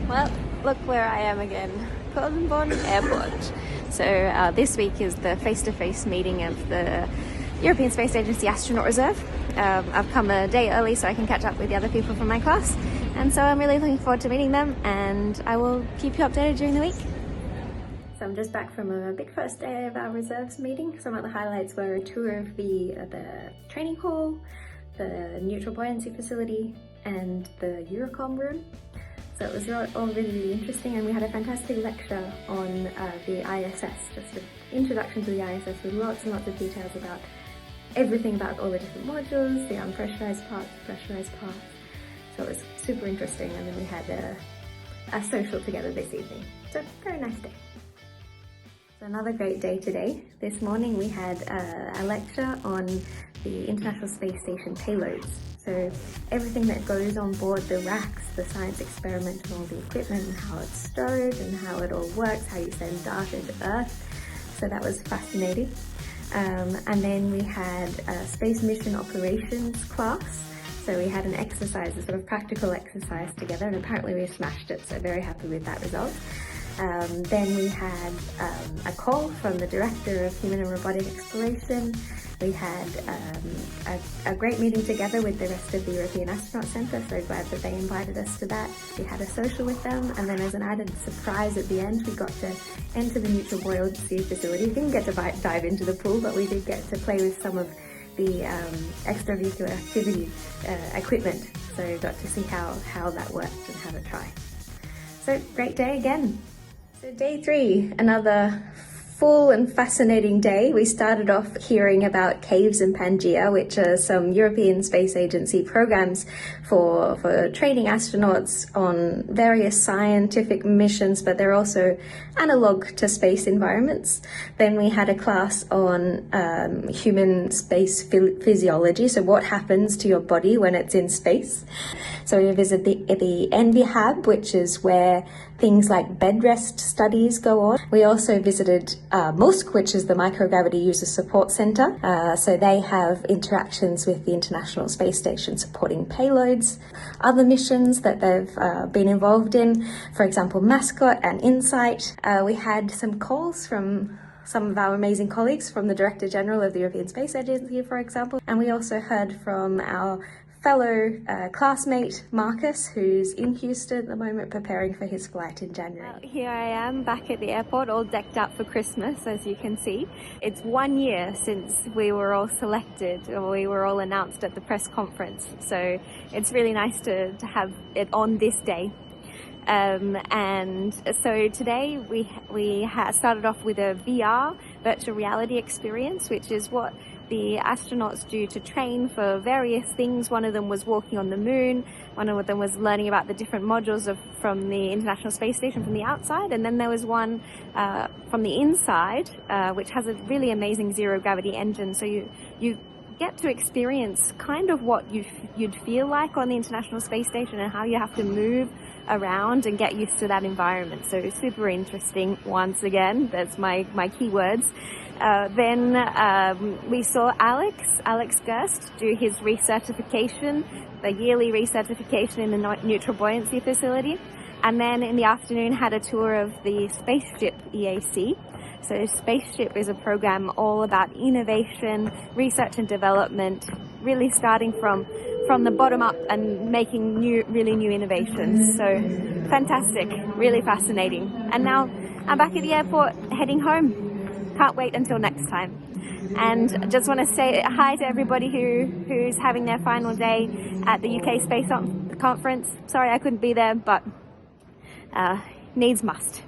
Well, look where I am again, Colborne Airport. So this week is the face-to-face meeting of the European Space Agency Astronaut Reserve. I've come a day early so I can catch up with the other people from my class, and so I'm really looking forward to meeting them, and I will keep you updated during the week. So I'm just back from a big first day of our reserves meeting. Some of the highlights were a tour of the training hall, the neutral buoyancy facility, and the Eurocom room. So it was all really interesting, and we had a fantastic lecture on the ISS, just an introduction to the ISS with lots and lots of details about everything about all the different modules, the unpressurized parts, pressurized parts. So it was super interesting, and then we had a social together this evening. So very nice day. So another great day today. This morning we had a lecture on the International Space Station payloads. So everything that goes on board the racks, the science experiment and all the equipment, and how it's stowed and how it all works, how you send data to Earth. So that was fascinating. And then we had a space mission operations class. So we had an exercise, a sort of practical exercise together, and apparently we smashed it, so very happy with that result. Then we had a call from the Director of Human and Robotic Exploration. We had a great meeting together with the rest of the European Astronaut Centre, so glad that they invited us to that. We had a social with them, and then as an added surprise at the end, we got to enter the neutral buoyancy facility. We didn't get to dive into the pool, but we did get to play with some of the extravehicular activity equipment, so got to see how that worked and have a try. So great day again. So day 3, another full and fascinating day. We started off hearing about Caves in Pangaea, which are some European Space Agency programs for training astronauts on various scientific missions, but they're also analog to space environments. Then we had a class on human space physiology, so what happens to your body when it's in space. So we visited the ENVI-HAB, which is where things like bed rest studies go on. We also visited MUSC, which is the Microgravity User Support Centre. So they have interactions with the International Space Station supporting payloads, other missions that they've been involved in, for example, Mascot and InSight. We had some calls from some of our amazing colleagues from the Director General of the European Space Agency, for example. And we also heard from our fellow classmate Marcus, who's in Houston at the moment preparing for his flight in January. Well, here I am back at the airport, all decked out for Christmas, as you can see. It's 1 year since we were all selected, or we were all announced at the press conference, so it's really nice to have it on this day. And so today we started off with a VR, virtual reality experience, which is what the astronauts do to train for various things. One of them was walking on the moon, one of them was learning about the different modules from the International Space Station from the outside, and then there was one from the inside, which has a really amazing zero-gravity engine, so you get to experience kind of what you'd feel like on the International Space Station and how you have to move around and get used to that environment. So super interesting. Once again, that's my key words. Then we saw Alex Gerst do his recertification, the yearly recertification in the neutral buoyancy facility. And then in the afternoon had a tour of the spaceship EAC. So Spaceship is a program all about innovation, research and development, really starting from the bottom up and making really new innovations. So fantastic, really fascinating. And now I'm back at the airport heading home. Can't wait until next time. And just want to say hi to everybody who's having their final day at the UK Space Conference. Sorry I couldn't be there, but needs must.